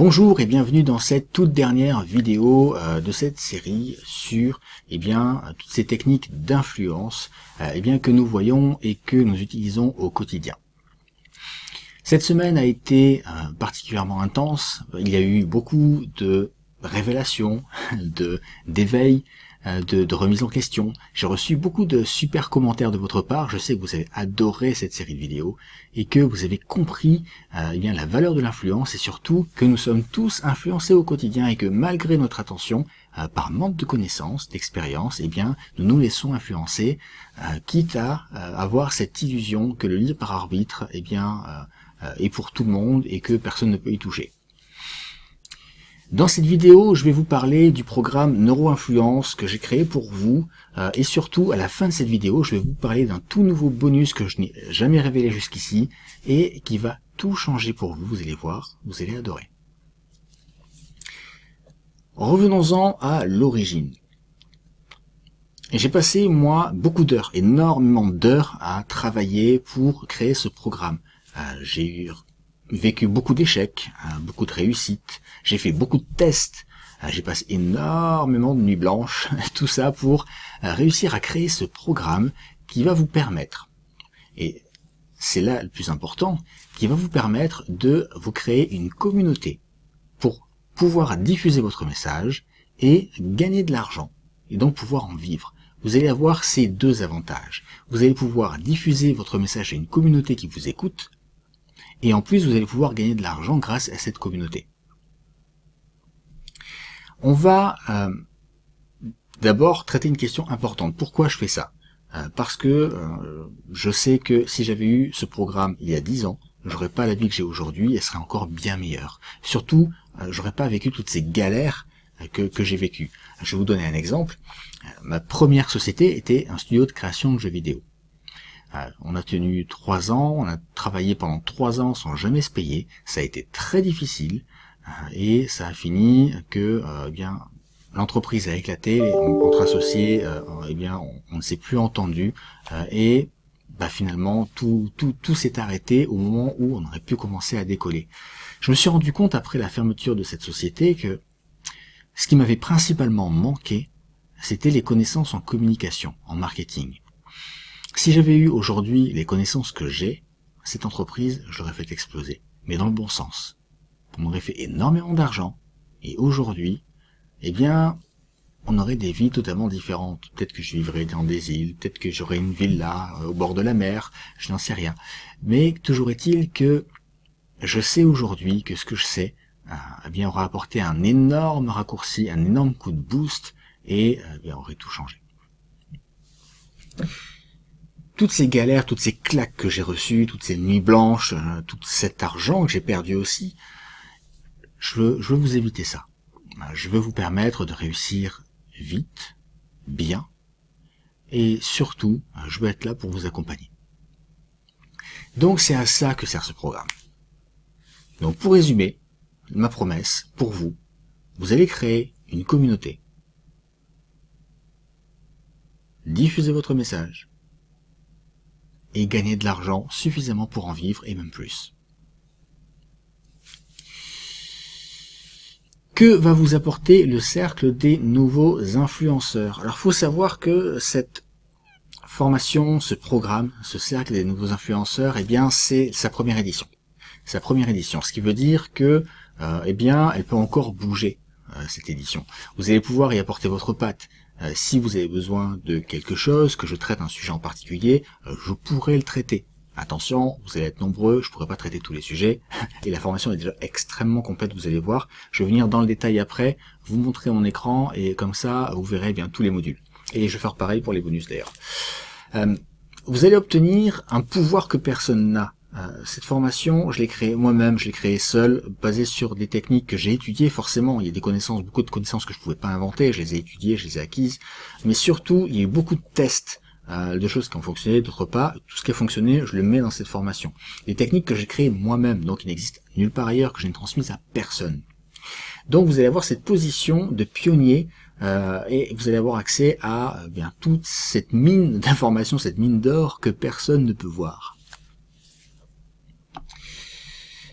Bonjour et bienvenue dans cette toute dernière vidéo de cette série sur toutes ces techniques d'influence que nous voyons et que nous utilisons au quotidien. Cette semaine a été particulièrement intense. Il y a eu beaucoup de révélations, d'éveil, de remise en question. J'ai reçu beaucoup de super commentaires de votre part. Je sais que vous avez adoré cette série de vidéos et que vous avez compris la valeur de l'influence et surtout que nous sommes tous influencés au quotidien et que malgré notre attention, par manque de connaissances, d'expérience, nous nous laissons influencer, quitte à avoir cette illusion que le libre arbitre est pour tout le monde et que personne ne peut y toucher. Dans cette vidéo, je vais vous parler du programme Neuro-Influence que j'ai créé pour vous et surtout à la fin de cette vidéo, je vais vous parler d'un tout nouveau bonus que je n'ai jamais révélé jusqu'ici et qui va tout changer pour vous, vous allez voir, vous allez adorer. Revenons-en à l'origine. J'ai passé, moi, beaucoup d'heures, énormément d'heures à travailler pour créer ce programme. J'ai vécu beaucoup d'échecs, beaucoup de réussites, j'ai fait beaucoup de tests, j'ai passé énormément de nuits blanches, tout ça pour réussir à créer ce programme qui va vous permettre, et c'est là le plus important, qui va vous permettre de vous créer une communauté pour pouvoir diffuser votre message et gagner de l'argent, et donc pouvoir en vivre. Vous allez avoir ces deux avantages. Vous allez pouvoir diffuser votre message à une communauté qui vous écoute, et en plus, vous allez pouvoir gagner de l'argent grâce à cette communauté. On va d'abord traiter une question importante. Pourquoi je fais ça? Parce que je sais que si j'avais eu ce programme il y a 10 ans, j'aurais pas la vie que j'ai aujourd'hui, elle serait encore bien meilleure. Surtout, j'aurais pas vécu toutes ces galères que j'ai vécues. Je vais vous donner un exemple. Ma première société était un studio de création de jeux vidéo. On a tenu 3 ans, on a travaillé pendant 3 ans sans jamais se payer. Ça a été très difficile et ça a fini que l'entreprise a éclaté entre associés. On ne s'est plus entendu et finalement tout s'est arrêté au moment où on aurait pu commencer à décoller. Je me suis rendu compte après la fermeture de cette société que ce qui m'avait principalement manqué, c'était les connaissances en communication, en marketing. Si j'avais eu aujourd'hui les connaissances que j'ai, cette entreprise, je l'aurais fait exploser, mais dans le bon sens. On aurait fait énormément d'argent, et aujourd'hui, on aurait des vies totalement différentes. Peut-être que je vivrais dans des îles, peut-être que j'aurais une villa au bord de la mer, je n'en sais rien. Mais toujours est-il que je sais aujourd'hui que ce que je sais, aura apporté un énorme raccourci, un énorme coup de boost, et aurait tout changé. Toutes ces galères, toutes ces claques que j'ai reçues, toutes ces nuits blanches, tout cet argent que j'ai perdu aussi, je veux vous éviter ça. Je veux vous permettre de réussir vite, bien, et surtout, je veux être là pour vous accompagner. Donc c'est à ça que sert ce programme. Donc pour résumer, ma promesse pour vous, vous allez créer une communauté. Diffusez votre message. Et gagner de l'argent suffisamment pour en vivre et même plus. Que va vous apporter le cercle des nouveaux influenceurs? Alors, il faut savoir que cette formation, ce programme, ce cercle des nouveaux influenceurs, c'est sa première édition. Sa première édition, ce qui veut dire que, elle peut encore bouger, cette édition. Vous allez pouvoir y apporter votre patte. Si vous avez besoin de quelque chose, que je traite un sujet en particulier, je pourrais le traiter. Attention, vous allez être nombreux, je pourrais pas traiter tous les sujets, et la formation est déjà extrêmement complète, vous allez voir. Je vais venir dans le détail après, vous montrer mon écran, et comme ça, vous verrez tous les modules. Et je vais faire pareil pour les bonus d'ailleurs. Vous allez obtenir un pouvoir que personne n'a. Cette formation, je l'ai créée moi-même, je l'ai créée seul, basée sur des techniques que j'ai étudiées. Forcément, il y a des connaissances, beaucoup de connaissances que je pouvais pas inventer, je les ai étudiées, je les ai acquises. Mais surtout, il y a eu beaucoup de tests, de choses qui ont fonctionné, d'autres pas. Tout ce qui a fonctionné, je le mets dans cette formation. Des techniques que j'ai créées moi-même, donc il n'existe nulle part ailleurs, que je n'ai transmises à personne. Donc vous allez avoir cette position de pionnier, et vous allez avoir accès à toute cette mine d'informations, cette mine d'or que personne ne peut voir.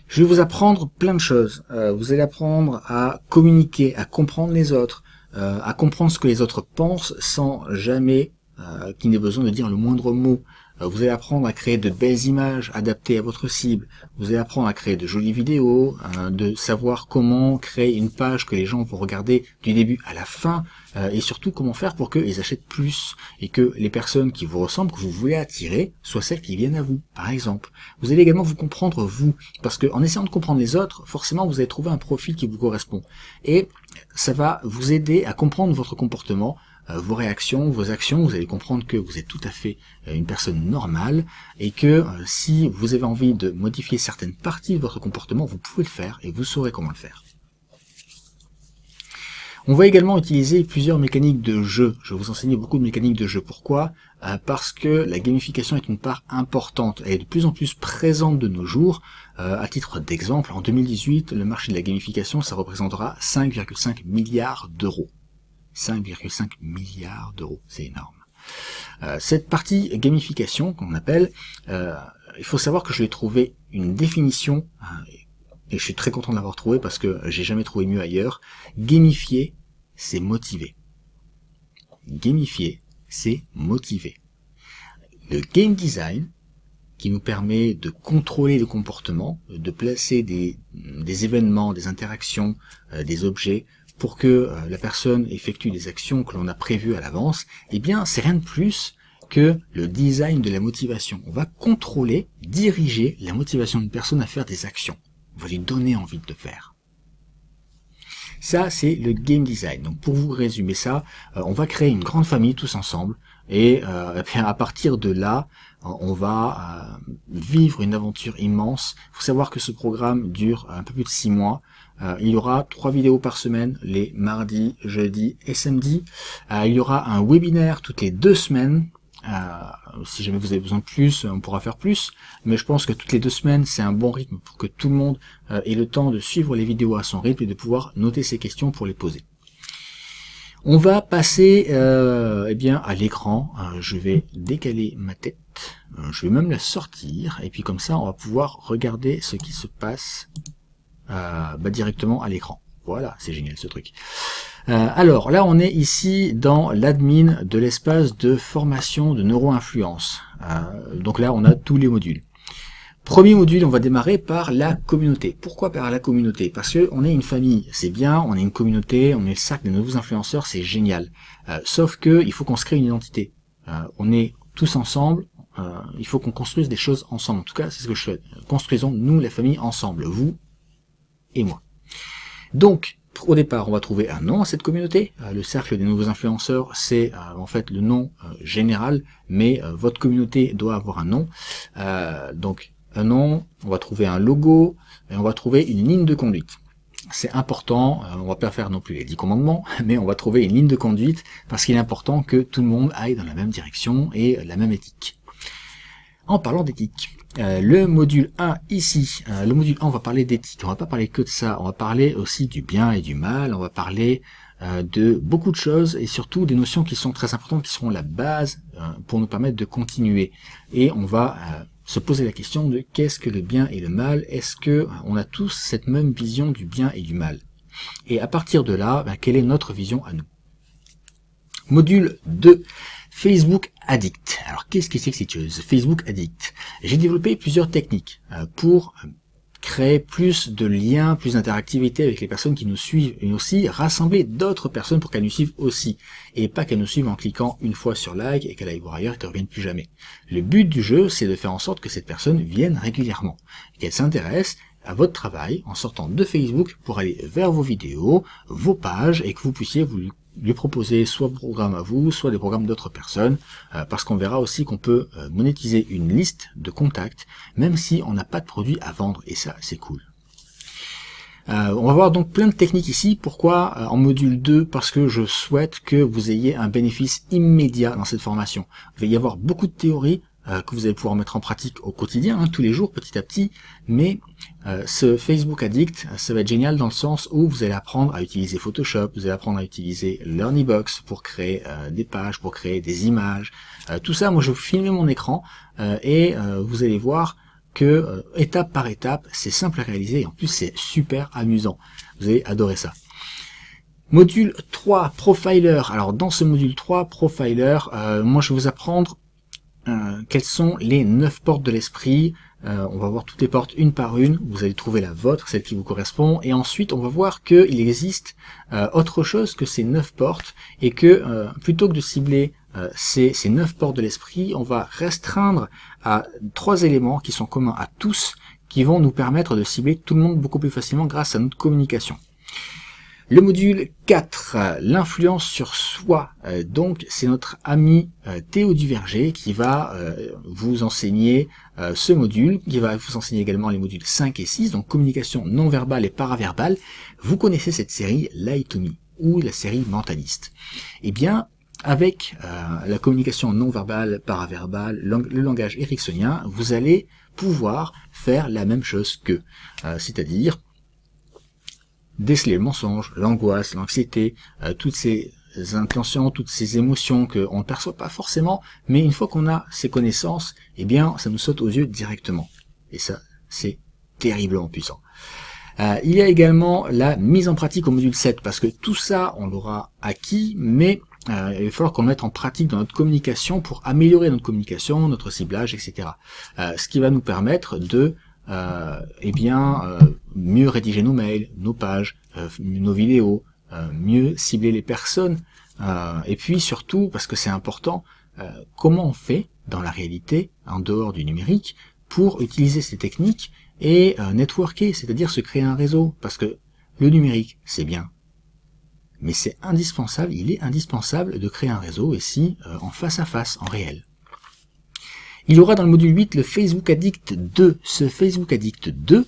Je vais vous apprendre plein de choses. Vous allez apprendre à communiquer, à comprendre les autres, à comprendre ce que les autres pensent sans jamais qu'il n'ait besoin de dire le moindre mot. Vous allez apprendre à créer de belles images adaptées à votre cible. Vous allez apprendre à créer de jolies vidéos, de savoir comment créer une page que les gens vont regarder du début à la fin, et surtout comment faire pour qu'ils achètent plus et que les personnes qui vous ressemblent, que vous voulez attirer, soient celles qui viennent à vous, par exemple. Vous allez également vous comprendre vous, parce que en essayant de comprendre les autres, forcément vous allez trouver un profil qui vous correspond. Et ça va vous aider à comprendre votre comportement, vos réactions, vos actions. Vous allez comprendre que vous êtes tout à fait une personne normale et que si vous avez envie de modifier certaines parties de votre comportement, vous pouvez le faire et vous saurez comment le faire. On va également utiliser plusieurs mécaniques de jeu. Je vais vous enseigner beaucoup de mécaniques de jeu. Pourquoi ? Parce que la gamification est une part importante. Elle est de plus en plus présente de nos jours. À titre d'exemple, en 2018, le marché de la gamification, ça représentera 5,5 milliards d'euros. 5,5 milliards d'euros, c'est énorme. Cette partie gamification qu'on appelle, il faut savoir que je vais trouver une définition, et je suis très content de l'avoir trouvé parce que j'ai jamais trouvé mieux ailleurs. Gamifier, c'est motiver. Gamifier, c'est motiver. Le game design, qui nous permet de contrôler le comportement, de placer des événements, des interactions, des objets, pour que la personne effectue des actions que l'on a prévues à l'avance, eh bien, c'est rien de plus que le design de la motivation. On va contrôler, diriger la motivation d'une personne à faire des actions. On va lui donner envie de le faire. Ça, c'est le game design. Donc, pour vous résumer ça, on va créer une grande famille tous ensemble, et bien, à partir de là, on va vivre une aventure immense. Il faut savoir que ce programme dure un peu plus de 6 mois. Il y aura 3 vidéos par semaine, les mardis, jeudis et samedis. Il y aura un webinaire toutes les 2 semaines. Si jamais vous avez besoin de plus, on pourra faire plus. Mais je pense que toutes les 2 semaines, c'est un bon rythme pour que tout le monde ait le temps de suivre les vidéos à son rythme et de pouvoir noter ses questions pour les poser. On va passer eh bien à l'écran. Je vais décaler ma tête. Je vais même la sortir. Et puis comme ça, on va pouvoir regarder ce qui se passe directement à l'écran. Voilà, c'est génial ce truc. Alors là, on est ici dans l'admin de l'espace de formation de neuro-influence. Donc là, on a tous les modules. Premier module, on va démarrer par la communauté. Pourquoi par la communauté? Parce que on est une famille, c'est bien, on est une communauté, on est le cercle des nouveaux influenceurs, c'est génial. Sauf que il faut qu'on se crée une identité. On est tous ensemble, il faut qu'on construise des choses ensemble. En tout cas, c'est ce que je fais. Construisons, nous, la famille, ensemble, vous et moi. Donc, au départ, on va trouver un nom à cette communauté. Le cercle des nouveaux influenceurs, c'est en fait le nom général, mais votre communauté doit avoir un nom. Donc, un nom, on va trouver un logo, et on va trouver une ligne de conduite. C'est important, on va pas faire non plus les 10 commandements, mais on va trouver une ligne de conduite, parce qu'il est important que tout le monde aille dans la même direction et la même éthique. En parlant d'éthique, le module 1 ici, le module 1, on va parler d'éthique, on va pas parler que de ça, on va parler aussi du bien et du mal, on va parler de beaucoup de choses et surtout des notions qui sont très importantes, qui seront la base pour nous permettre de continuer. Et on va se poser la question de qu'est-ce que le bien et le mal, est-ce que on a tous cette même vision du bien et du mal? Et à partir de là, quelle est notre vision à nous? Module 2. Facebook Addict. Alors, qu'est-ce que c'est que cette chose? Facebook Addict. J'ai développé plusieurs techniques pour créer plus de liens, plus d'interactivité avec les personnes qui nous suivent et aussi rassembler d'autres personnes pour qu'elles nous suivent aussi. Et pas qu'elles nous suivent en cliquant une fois sur like et qu'elles aillent voir ailleurs et qu'elles ne reviennent plus jamais. Le but du jeu, c'est de faire en sorte que cette personne vienne régulièrement. Qu'elle s'intéresse à votre travail en sortant de Facebook pour aller vers vos vidéos, vos pages et que vous puissiez lui proposer soit vos programmes à vous, soit des programmes d'autres personnes, parce qu'on verra aussi qu'on peut monétiser une liste de contacts, même si on n'a pas de produit à vendre, et ça, c'est cool. On va voir donc plein de techniques ici. Pourquoi en module 2? Parce que je souhaite que vous ayez un bénéfice immédiat dans cette formation. Il va y avoir beaucoup de théories que vous allez pouvoir mettre en pratique au quotidien, tous les jours, petit à petit, mais ce Facebook Addict, ça va être génial dans le sens où vous allez apprendre à utiliser Photoshop, vous allez apprendre à utiliser Learnybox pour créer des pages, pour créer des images, tout ça, moi je vais filmer mon écran et vous allez voir que étape par étape, c'est simple à réaliser et en plus c'est super amusant. Vous allez adorer ça. Module 3, Profiler. Alors dans ce module 3, Profiler, moi je vais vous apprendre quelles sont les 9 portes de l'esprit. On va voir toutes les portes une par une, vous allez trouver la vôtre, celle qui vous correspond, et ensuite on va voir qu'il existe autre chose que ces 9 portes, et que plutôt que de cibler ces 9 portes de l'esprit, on va restreindre à 3 éléments qui sont communs à tous, qui vont nous permettre de cibler tout le monde beaucoup plus facilement grâce à notre communication. Le module 4, l'influence sur soi. Donc c'est notre ami Théo Duverger qui va vous enseigner ce module, qui va vous enseigner également les modules 5 et 6, donc communication non verbale et paraverbale. Vous connaissez cette série Lie to Me, ou la série Mentaliste. Eh bien, avec la communication non verbale, paraverbale, le langage ericksonien, vous allez pouvoir faire la même chose qu'eux. C'est-à-dire déceler le mensonge, l'angoisse, l'anxiété, toutes ces intentions, toutes ces émotions qu'on ne perçoit pas forcément, mais une fois qu'on a ces connaissances, eh bien, ça nous saute aux yeux directement. Et ça, c'est terriblement puissant. Il y a également la mise en pratique au module 7, parce que tout ça, on l'aura acquis, mais il va falloir qu'on le mette en pratique dans notre communication pour améliorer notre communication, notre ciblage, etc. Ce qui va nous permettre de mieux rédiger nos mails, nos pages, nos vidéos, mieux cibler les personnes, et puis surtout, parce que c'est important, comment on fait dans la réalité, en dehors du numérique, pour utiliser ces techniques et networker, c'est-à-dire se créer un réseau, parce que le numérique, c'est bien, mais c'est indispensable, il est indispensable de créer un réseau, ici, en face à face, en réel. Il y aura dans le module 8 le Facebook Addict 2. Ce Facebook Addict 2,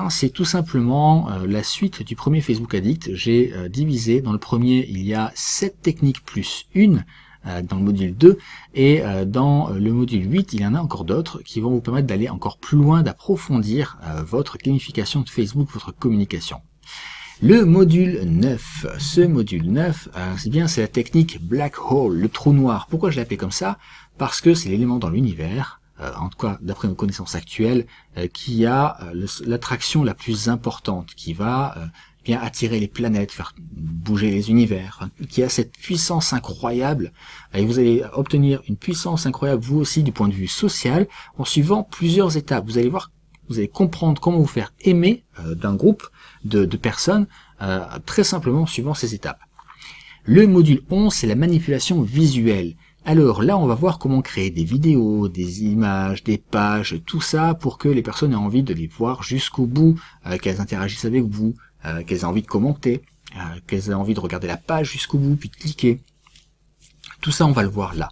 c'est tout simplement la suite du premier Facebook Addict. J'ai divisé, dans le premier, il y a 7 techniques plus une dans le module 2, et dans le module 8, il y en a encore d'autres qui vont vous permettre d'aller encore plus loin, d'approfondir votre gamification de Facebook, votre communication. Le module 9, ce module 9, c'est la technique Black Hole, le trou noir. Pourquoi je l'ai appelé comme ça? Parce que c'est l'élément dans l'univers, en tout cas d'après nos connaissances actuelles, qui a l'attraction la plus importante, qui va bien attirer les planètes, faire bouger les univers, qui a cette puissance incroyable, et vous allez obtenir une puissance incroyable vous aussi du point de vue social, en suivant plusieurs étapes. Vous allez voir, vous allez comprendre comment vous faire aimer d'un groupe de personnes, très simplement en suivant ces étapes. Le module 11, c'est la manipulation visuelle. Alors là, on va voir comment créer des vidéos, des images, des pages, tout ça pour que les personnes aient envie de les voir jusqu'au bout, qu'elles interagissent avec vous, qu'elles aient envie de commenter, qu'elles aient envie de regarder la page jusqu'au bout, puis de cliquer. Tout ça, on va le voir là.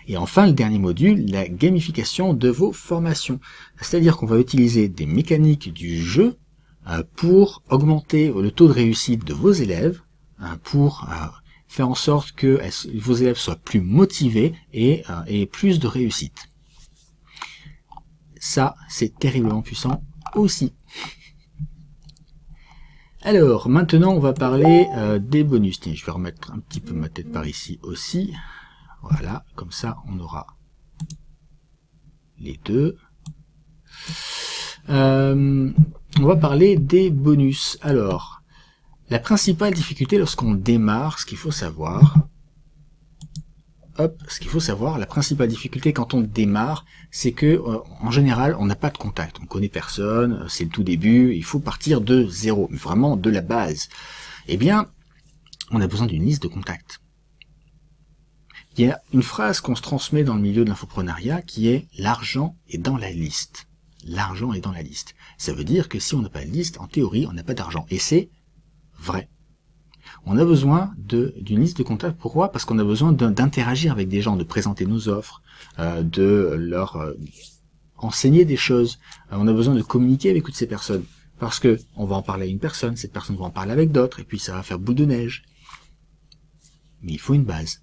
Et enfin, le dernier module, la gamification de vos formations. C'est-à-dire qu'on va utiliser des mécaniques du jeu pour augmenter le taux de réussite de vos élèves, pour faire en sorte que vos élèves soient plus motivés et plus de réussite. Ça, c'est terriblement puissant aussi. Alors, maintenant, on va parler des bonus. Tiens, je vais remettre un petit peu ma tête par ici aussi. Voilà, comme ça, on aura les deux. On va parler des bonus. Alors, la principale difficulté lorsqu'on démarre, ce qu'il faut savoir, la principale difficulté quand on démarre, c'est que en général, on n'a pas de contact, on connaît personne, c'est le tout début, il faut partir de zéro, mais vraiment de la base. Eh bien, on a besoin d'une liste de contacts. Il y a une phrase qu'on se transmet dans le milieu de l'infoprenariat qui est « l'argent est dans la liste ». L'argent est dans la liste. Ça veut dire que si on n'a pas de liste, en théorie, on n'a pas d'argent. Et c'est vrai. On a besoin d'une liste de contacts. Pourquoi? Parce qu'on a besoin d'interagir avec des gens, de présenter nos offres, de leur enseigner des choses. On a besoin de communiquer avec toutes ces personnes. Parce que on va en parler à une personne, cette personne va en parler avec d'autres, et puis ça va faire boule de neige. Mais il faut une base.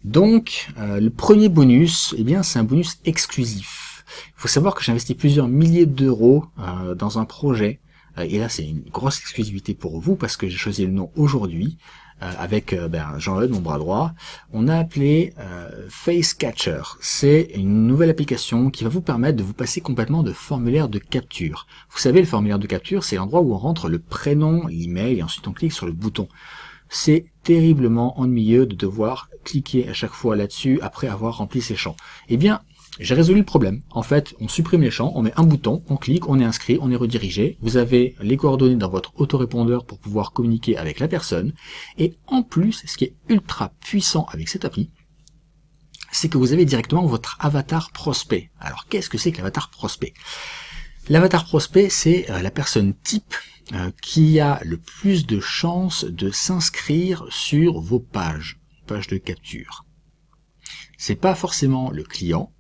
Donc, le premier bonus, eh bien, c'est un bonus exclusif. Il faut savoir que j'investis plusieurs milliers d'euros dans un projet et là c'est une grosse exclusivité pour vous parce que j'ai choisi le nom aujourd'hui, avec Jean-Eudes, mon bras droit. On a appelé Face Catcher. C'est une nouvelle application qui va vous permettre de vous passer complètement de formulaire de capture. Vous savez, le formulaire de capture, c'est l'endroit où on rentre le prénom, l'email, et ensuite on clique sur le bouton. C'est terriblement ennuyeux de devoir cliquer à chaque fois là-dessus après avoir rempli ces champs. Eh bien, j'ai résolu le problème. En fait, on supprime les champs, on met un bouton, on clique, on est inscrit, on est redirigé. Vous avez les coordonnées dans votre autorépondeur pour pouvoir communiquer avec la personne. Et en plus, ce qui est ultra puissant avec cette appli, c'est que vous avez directement votre avatar prospect. Alors, qu'est-ce que c'est que l'avatar prospect? L'avatar prospect, c'est la personne type qui a le plus de chances de s'inscrire sur vos pages de capture. C'est pas forcément le client,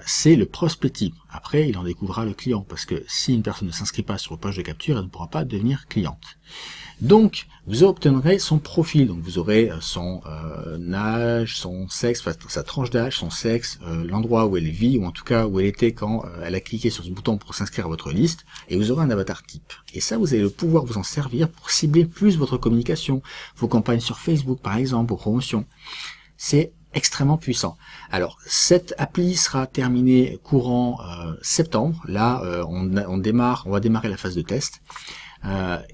c'est le prospect type. Après, il en découvrira le client, parce que si une personne ne s'inscrit pas sur vos pages de capture, elle ne pourra pas devenir cliente. Donc, vous obtiendrez son profil. Donc, vous aurez son âge, son sexe, sa tranche d'âge, son sexe, l'endroit où elle vit, ou en tout cas où elle était quand elle a cliqué sur ce bouton pour s'inscrire à votre liste, et vous aurez un avatar type. Et ça, vous allez le pouvoir vous en servir pour cibler plus votre communication, vos campagnes sur Facebook, par exemple, vos promotions. C'est extrêmement puissant. Alors, cette appli sera terminée courant septembre. Là, on va démarrer la phase de test.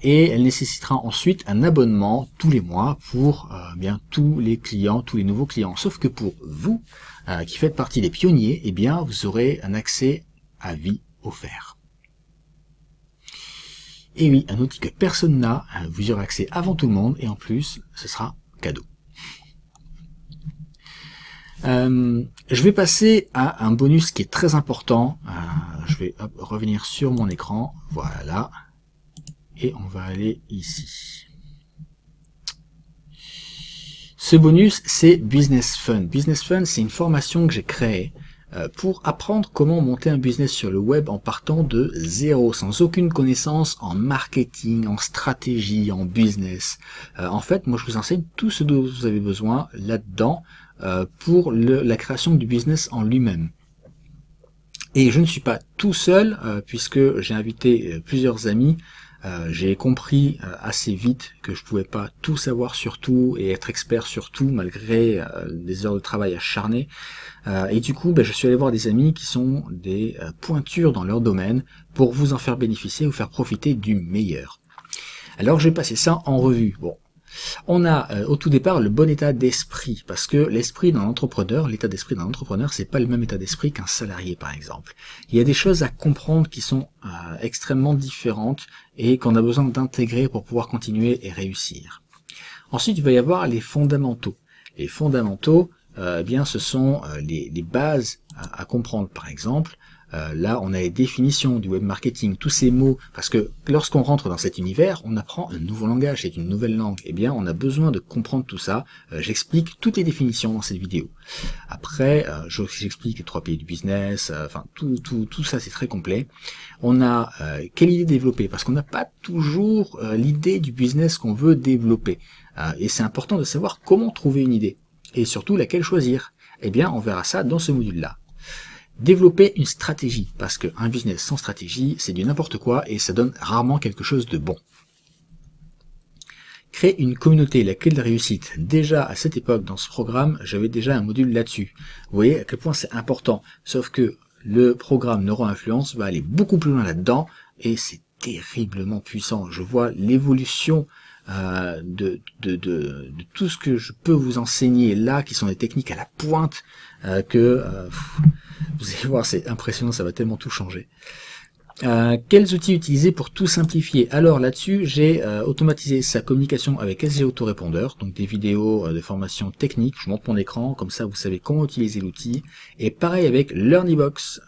Et elle nécessitera ensuite un abonnement tous les mois pour bien tous les clients, tous les nouveaux clients. Sauf que pour vous, qui faites partie des pionniers, eh bien, vous aurez un accès à vie offert. Et oui, un outil que personne n'a, vous y aurez accès avant tout le monde, et en plus, ce sera cadeau. Je vais passer à un bonus qui est très important. Je vais revenir sur mon écran. Voilà. Et on va aller ici. Ce bonus, c'est Business Fun. Business Fun, c'est une formation que j'ai créée pour apprendre comment monter un business sur le web en partant de zéro, sans aucune connaissance en marketing, en stratégie, en business. En fait, moi, je vous enseigne tout ce dont vous avez besoin là-dedans pour la création du business en lui-même. Et je ne suis pas tout seul, puisque j'ai invité plusieurs amis. J'ai compris assez vite que je pouvais pas tout savoir sur tout et être expert sur tout malgré des heures de travail acharnées. Et du coup, je suis allé voir des amis qui sont des pointures dans leur domaine pour vous en faire bénéficier ou faire profiter du meilleur. Alors, je vais passer ça en revue. Bon. On a au tout départ le bon état d'esprit, parce que l'esprit d'un entrepreneur, l'état d'esprit d'un entrepreneur, c'est pas le même état d'esprit qu'un salarié par exemple. Il y a des choses à comprendre qui sont extrêmement différentes et qu'on a besoin d'intégrer pour pouvoir continuer et réussir. Ensuite, il va y avoir les fondamentaux. Les fondamentaux, bien, ce sont les bases à comprendre. Par exemple, là, on a les définitions du web marketing, tous ces mots, parce que lorsqu'on rentre dans cet univers, on apprend un nouveau langage, c'est une nouvelle langue. Eh bien, on a besoin de comprendre tout ça. J'explique toutes les définitions dans cette vidéo. Après, j'explique les 3 piliers du business, enfin, tout ça, c'est très complet. On a quelle idée développer, parce qu'on n'a pas toujours l'idée du business qu'on veut développer. Et c'est important de savoir comment trouver une idée, et surtout laquelle choisir. Eh bien, on verra ça dans ce module-là. Développer une stratégie, parce qu'un business sans stratégie, c'est du n'importe quoi et ça donne rarement quelque chose de bon. Créer une communauté, la clé de la réussite. Déjà, à cette époque, dans ce programme, j'avais déjà un module là-dessus. Vous voyez à quel point c'est important. Sauf que le programme Neuro-Influence va aller beaucoup plus loin là-dedans et c'est terriblement puissant. Je vois l'évolution de tout ce que je peux vous enseigner là, qui sont des techniques à la pointe, vous allez voir, c'est impressionnant, ça va tellement tout changer. Quels outils utiliser pour tout simplifier? Alors là-dessus, j'ai automatisé sa communication avec SG Autorépondeur, donc des vidéos de formation technique. Je monte mon écran, comme ça vous savez comment utiliser l'outil. Et pareil avec LearnyBox,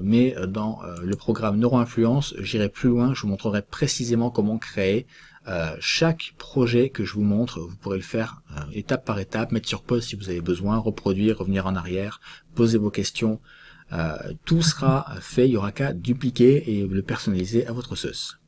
mais dans le programme Neuro-Influence, j'irai plus loin, je vous montrerai précisément comment créer chaque projet que je vous montre. Vous pourrez le faire étape par étape, mettre sur pause si vous avez besoin, reproduire, revenir en arrière, poser vos questions. Tout sera fait, il n'y aura qu'à dupliquer et le personnaliser à votre sauce.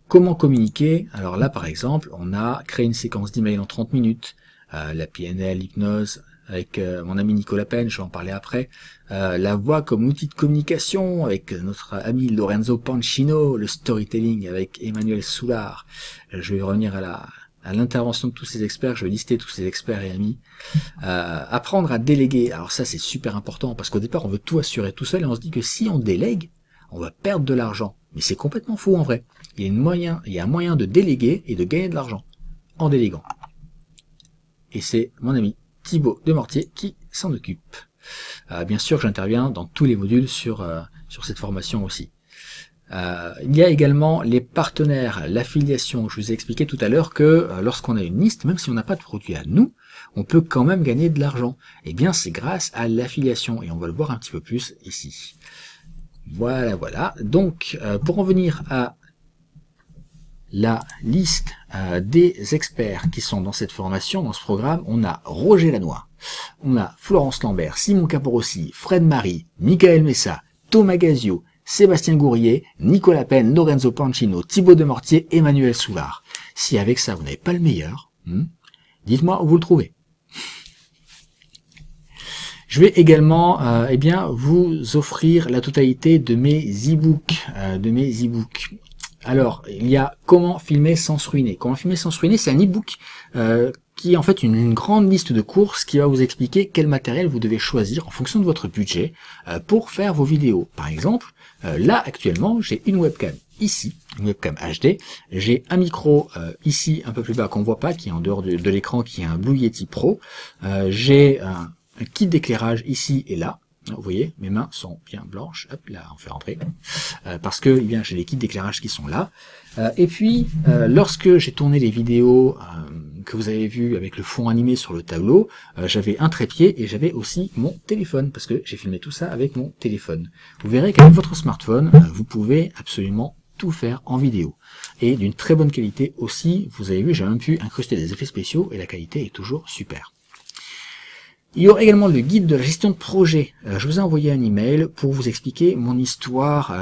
Comment communiquer? Alors là par exemple, on a créé une séquence d'email en 30 minutes, la PNL, l'hypnose, avec mon ami Nicolas Penn, je vais en parler après. La voix comme outil de communication avec notre ami Lorenzo Pancino, le storytelling avec Emmanuel Soulard. Je vais revenir à l'intervention de tous ces experts, je vais lister tous ces experts et amis. Apprendre à déléguer, alors ça c'est super important parce qu'au départ on veut tout assurer tout seul et on se dit que si on délègue, on va perdre de l'argent. Mais c'est complètement faux en vrai. Il y a un moyen de déléguer et de gagner de l'argent en déléguant. Et c'est mon ami Thibaut Demortier qui s'en occupe. Bien sûr, j'interviens dans tous les modules sur cette formation aussi. Il y a également les partenaires, l'affiliation. Je vous ai expliqué tout à l'heure que lorsqu'on a une liste, même si on n'a pas de produit à nous, on peut quand même gagner de l'argent. Eh bien, c'est grâce à l'affiliation et on va le voir un petit peu plus ici. Voilà, voilà. Donc, pour en venir à la liste des experts qui sont dans cette formation, dans ce programme, on a Roger Lannoy, on a Florence Lambert, Simon Caporossi, Fred Marie, Michael Messa, Thomas Gazio, Sébastien Gourrier, Nicolas Penn, Lorenzo Pancino, Thibaut Demortier, Emmanuel Soulard. Si avec ça vous n'avez pas le meilleur, dites-moi où vous le trouvez. Je vais également vous offrir la totalité de mes e-books. Alors, il y a Comment filmer sans se ruiner. Comment filmer sans se ruiner, c'est un e-book qui est en fait une grande liste de courses qui va vous expliquer quel matériel vous devez choisir en fonction de votre budget pour faire vos vidéos. Par exemple, là actuellement, j'ai une webcam ici, une webcam HD. J'ai un micro ici un peu plus bas qu'on voit pas, qui est en dehors de l'écran, qui est un Blue Yeti Pro. J'ai un kit d'éclairage ici et là. Vous voyez, mes mains sont bien blanches. Hop, là, on fait rentrer. Parce que j'ai les kits d'éclairage qui sont là. Et puis, lorsque j'ai tourné les vidéos que vous avez vues avec le fond animé sur le tableau, j'avais un trépied et j'avais aussi mon téléphone, parce que j'ai filmé tout ça avec mon téléphone. Vous verrez qu'avec votre smartphone, vous pouvez absolument tout faire en vidéo. Et d'une très bonne qualité aussi. Vous avez vu, j'ai même pu incruster des effets spéciaux et la qualité est toujours super. Il y aura également le guide de la gestion de projet. Je vous ai envoyé un email pour vous expliquer mon histoire,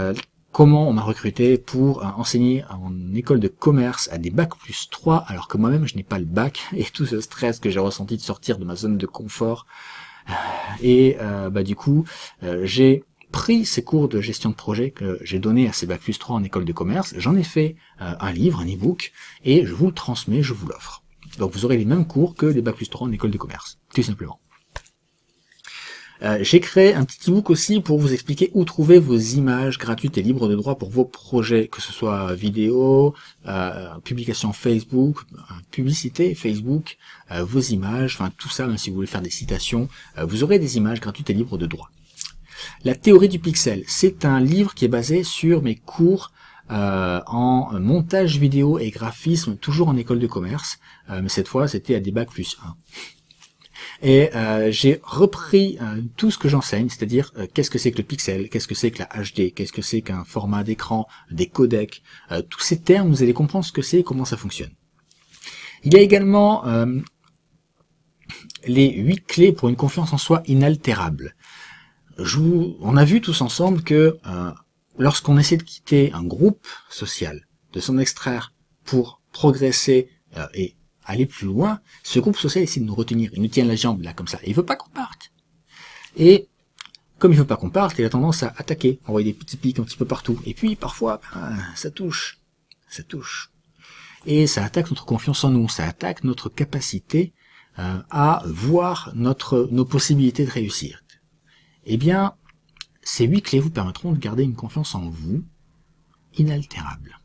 comment on m'a recruté pour enseigner en école de commerce à des bac+3, alors que moi-même je n'ai pas le bac, et tout ce stress que j'ai ressenti de sortir de ma zone de confort. Du coup, j'ai pris ces cours de gestion de projet que j'ai donné à ces bac+3 en école de commerce, j'en ai fait un livre, un e-book, et je vous le transmets, je vous l'offre. Donc vous aurez les mêmes cours que les bac+3 en école de commerce, tout simplement. J'ai créé un petit e-book aussi pour vous expliquer où trouver vos images gratuites et libres de droit pour vos projets, que ce soit vidéo, publication Facebook, publicité Facebook, vos images, enfin tout ça, même si vous voulez faire des citations, vous aurez des images gratuites et libres de droit. La théorie du pixel, c'est un livre qui est basé sur mes cours en montage vidéo et graphisme, toujours en école de commerce, mais cette fois c'était à des bac+1. Et j'ai repris tout ce que j'enseigne, c'est-à-dire qu'est-ce que c'est que le pixel, qu'est-ce que c'est que la HD, qu'est-ce que c'est qu'un format d'écran, des codecs, tous ces termes, vous allez comprendre ce que c'est et comment ça fonctionne. Il y a également les 8 clés pour une confiance en soi inaltérable. On a vu tous ensemble que lorsqu'on essaie de quitter un groupe social, de s'en extraire pour progresser et aller plus loin, ce groupe social essaie de nous retenir, il nous tient la jambe là comme ça, et il veut pas qu'on parte. Et comme il veut pas qu'on parte, il a tendance à attaquer, envoyer des petits pics un petit peu partout, et puis parfois ça touche, et ça attaque notre confiance en nous, ça attaque notre capacité à voir nos possibilités de réussir. Eh bien, ces 8 clés vous permettront de garder une confiance en vous inaltérable.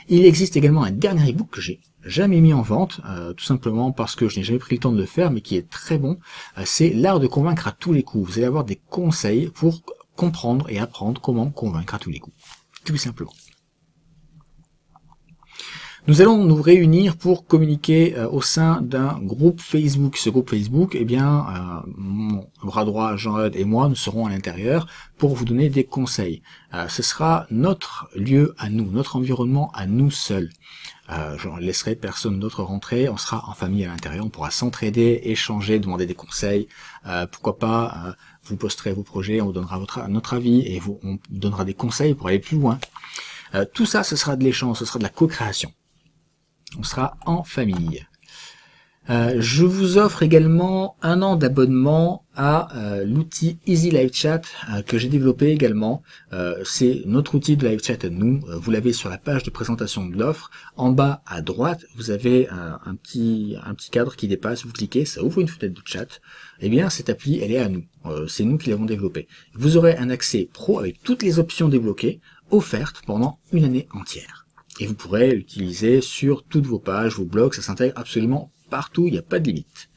Il existe également un dernier ebook que j'ai jamais mis en vente, tout simplement parce que je n'ai jamais pris le temps de le faire, mais qui est très bon. C'est l'art de convaincre à tous les coups. Vous allez avoir des conseils pour comprendre et apprendre comment convaincre à tous les coups. Tout simplement. Nous allons nous réunir pour communiquer au sein d'un groupe Facebook. Ce groupe Facebook, eh bien, mon bras droit Jean-Eudes et moi, nous serons à l'intérieur pour vous donner des conseils. Ce sera notre lieu à nous, notre environnement à nous seuls. Je ne laisserai personne d'autre rentrer, on sera en famille à l'intérieur, on pourra s'entraider, échanger, demander des conseils. Pourquoi pas, vous posterez vos projets, on vous donnera notre avis et on vous donnera des conseils pour aller plus loin. Tout ça, ce sera de l'échange, ce sera de la co-création. On sera en famille. Je vous offre également 1 an d'abonnement à l'outil Easy Live Chat que j'ai développé également. C'est notre outil de live chat à nous. Vous l'avez sur la page de présentation de l'offre. En bas à droite, vous avez un petit cadre qui dépasse. Vous cliquez, ça ouvre une fenêtre de chat. Eh bien, cette appli, elle est à nous. C'est nous qui l'avons développée. Vous aurez un accès pro avec toutes les options débloquées, offertes pendant une année entière. Et vous pourrez l'utiliser sur toutes vos pages, vos blogs. Ça s'intègre absolument partout, il n'y a pas de limite.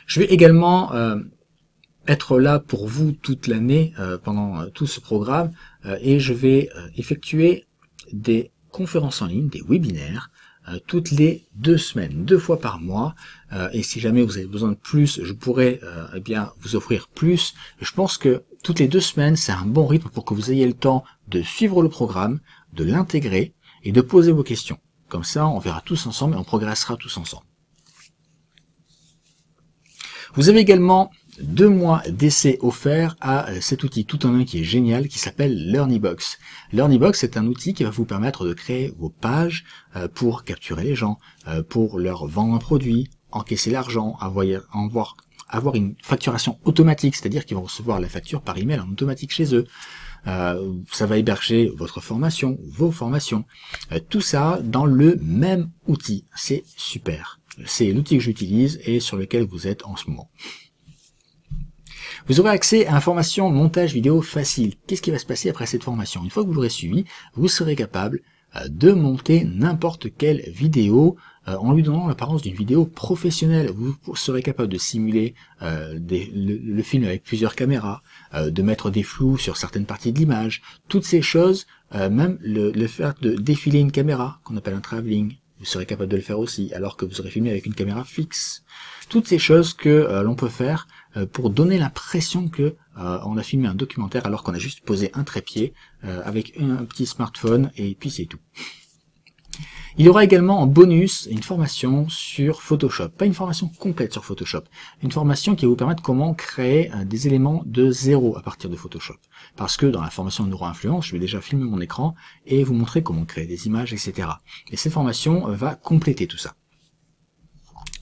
Je vais également être là pour vous toute l'année pendant tout ce programme et je vais effectuer des conférences en ligne, des webinaires, toutes les 2 semaines, 2 fois par mois. Et si jamais vous avez besoin de plus, je pourrais eh bien vous offrir plus. Je pense que toutes les 2 semaines, c'est un bon rythme pour que vous ayez le temps de suivre le programme, de l'intégrer et de poser vos questions. Comme ça, on verra tous ensemble et on progressera tous ensemble. Vous avez également 2 mois d'essai offerts à cet outil tout en un qui est génial, qui s'appelle Learnybox. Learnybox, c'est un outil qui va vous permettre de créer vos pages pour capturer les gens, pour leur vendre un produit, encaisser l'argent, avoir une facturation automatique, c'est-à-dire qu'ils vont recevoir la facture par email en automatique chez eux. Ça va héberger votre formation, vos formations, tout ça dans le même outil. C'est super. C'est l'outil que j'utilise et sur lequel vous êtes en ce moment. Vous aurez accès à une formation montage vidéo facile. Qu'est-ce qui va se passer après cette formation? Une fois que vous l'aurez suivi, vous serez capable de monter n'importe quelle vidéo en lui donnant l'apparence d'une vidéo professionnelle. Vous serez capable de simuler le film avec plusieurs caméras, de mettre des flous sur certaines parties de l'image, toutes ces choses, même le faire de défiler une caméra, qu'on appelle un travelling, vous serez capable de le faire aussi, alors que vous aurez filmé avec une caméra fixe. Toutes ces choses que l'on peut faire pour donner l'impression que on a filmé un documentaire alors qu'on a juste posé un trépied avec un petit smartphone et puis c'est tout. Il y aura également en bonus une formation sur Photoshop. Pas une formation complète sur Photoshop, une formation qui va vous permettre comment créer des éléments de zéro à partir de Photoshop. Parce que dans la formation Neuroinfluence, je vais déjà filmer mon écran et vous montrer comment créer des images, etc. Et cette formation va compléter tout ça.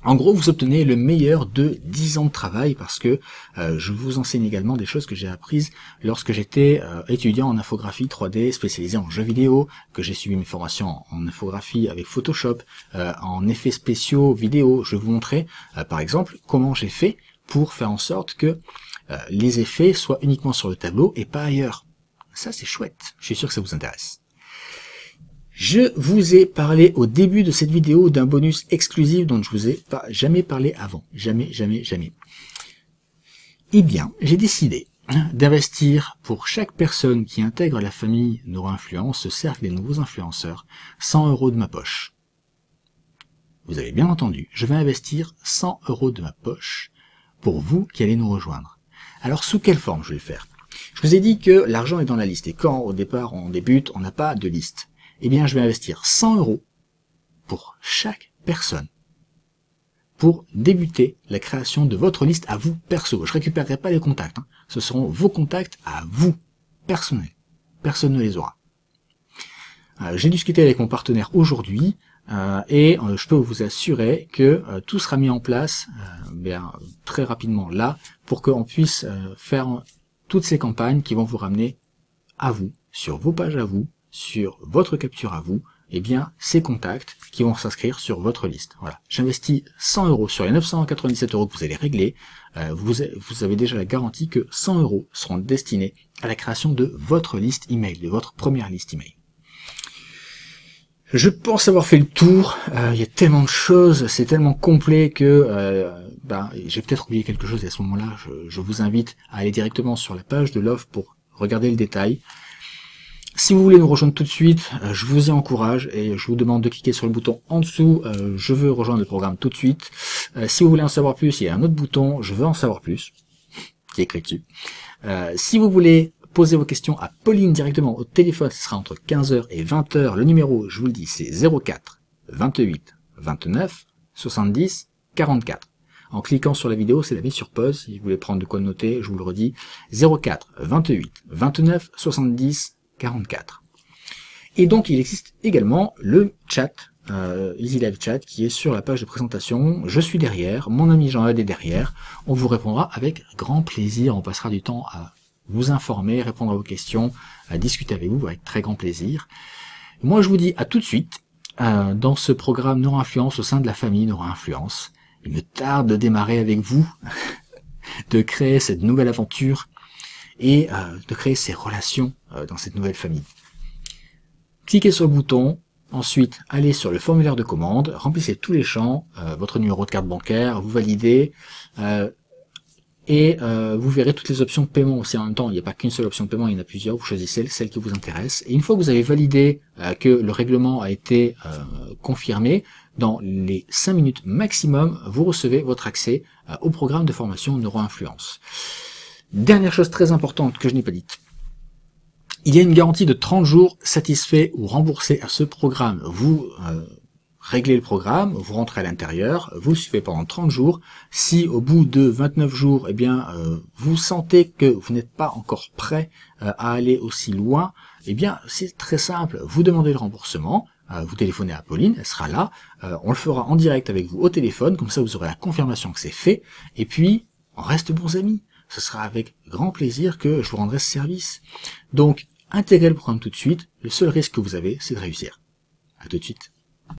En gros, vous obtenez le meilleur de 10 ans de travail parce que je vous enseigne également des choses que j'ai apprises lorsque j'étais étudiant en infographie 3D spécialisé en jeux vidéo, que j'ai suivi mes formations en infographie avec Photoshop, en effets spéciaux vidéo. Je vais vous montrer par exemple comment j'ai fait pour faire en sorte que les effets soient uniquement sur le tableau et pas ailleurs. Ça c'est chouette, je suis sûr que ça vous intéresse. Je vous ai parlé au début de cette vidéo d'un bonus exclusif dont je vous ai jamais parlé avant. Jamais. Eh bien, j'ai décidé d'investir pour chaque personne qui intègre la famille Neuroinfluence, ce cercle des nouveaux influenceurs, 100 € de ma poche. Vous avez bien entendu, je vais investir 100 € de ma poche pour vous qui allez nous rejoindre. Alors, sous quelle forme je vais le faire? Je vous ai dit que l'argent est dans la liste et quand au départ on débute, on n'a pas de liste. Eh bien, je vais investir 100 € pour chaque personne pour débuter la création de votre liste à vous perso. Je récupérerai pas les contacts. Ce seront vos contacts à vous, personnels. Personne ne les aura. J'ai discuté avec mon partenaire aujourd'hui et je peux vous assurer que tout sera mis en place très rapidement là pour qu'on puisse faire toutes ces campagnes qui vont vous ramener à vous, sur vos pages à vous, sur votre capture à vous, eh bien, ces contacts qui vont s'inscrire sur votre liste. Voilà. J'investis 100 € sur les 997 € que vous allez régler. Vous avez déjà la garantie que 100 € seront destinés à la création de votre liste email, de votre première liste email. Je pense avoir fait le tour. Il y a tellement de choses, c'est tellement complet que j'ai peut-être oublié quelque chose et à ce moment-là, je vous invite à aller directement sur la page de l'offre pour regarder le détail. Si vous voulez nous rejoindre tout de suite, je vous y encourage et je vous demande de cliquer sur le bouton en dessous, je veux rejoindre le programme tout de suite. Si vous voulez en savoir plus, il y a un autre bouton, je veux en savoir plus, qui est écrit dessus. Si vous voulez poser vos questions à Pauline directement au téléphone, ce sera entre 15h et 20h. Le numéro, je vous le dis, c'est 04 28 29 70 44. En cliquant sur la vidéo, c'est la mise sur pause. Si vous voulez prendre de quoi noter, je vous le redis, 04 28 29 70 44. Et donc il existe également le chat Easy Live Chat qui est sur la page de présentation. Je suis derrière, mon ami Jean-Eudes est derrière. On vous répondra avec grand plaisir. On passera du temps à vous informer, répondre à vos questions, à discuter avec vous avec très grand plaisir. Moi, je vous dis à tout de suite dans ce programme Neuroinfluence au sein de la famille Neuroinfluence. Il me tarde de démarrer avec vous, de créer cette nouvelle aventure et de créer ces relations dans cette nouvelle famille. Cliquez sur le bouton. Ensuite, allez sur le formulaire de commande, remplissez tous les champs, votre numéro de carte bancaire, vous validez, et vous verrez toutes les options de paiement aussi en même temps. Il n'y a pas qu'une seule option de paiement, il y en a plusieurs, vous choisissez celle qui vous intéresse. Et une fois que vous avez validé que le règlement a été confirmé, dans les 5 minutes maximum, vous recevez votre accès au programme de formation Neuroinfluence. Dernière chose très importante que je n'ai pas dite. Il y a une garantie de 30 jours satisfait ou remboursé à ce programme. Vous réglez le programme, vous rentrez à l'intérieur, vous le suivez pendant 30 jours. Si au bout de 29 jours, eh bien, vous sentez que vous n'êtes pas encore prêt à aller aussi loin, eh bien, c'est très simple. Vous demandez le remboursement, vous téléphonez à Pauline, elle sera là. On le fera en direct avec vous au téléphone, comme ça vous aurez la confirmation que c'est fait. Et puis, on reste bons amis. Ce sera avec grand plaisir que je vous rendrai ce service. Donc, intégrez le programme tout de suite, le seul risque que vous avez, c'est de réussir. À tout de suite.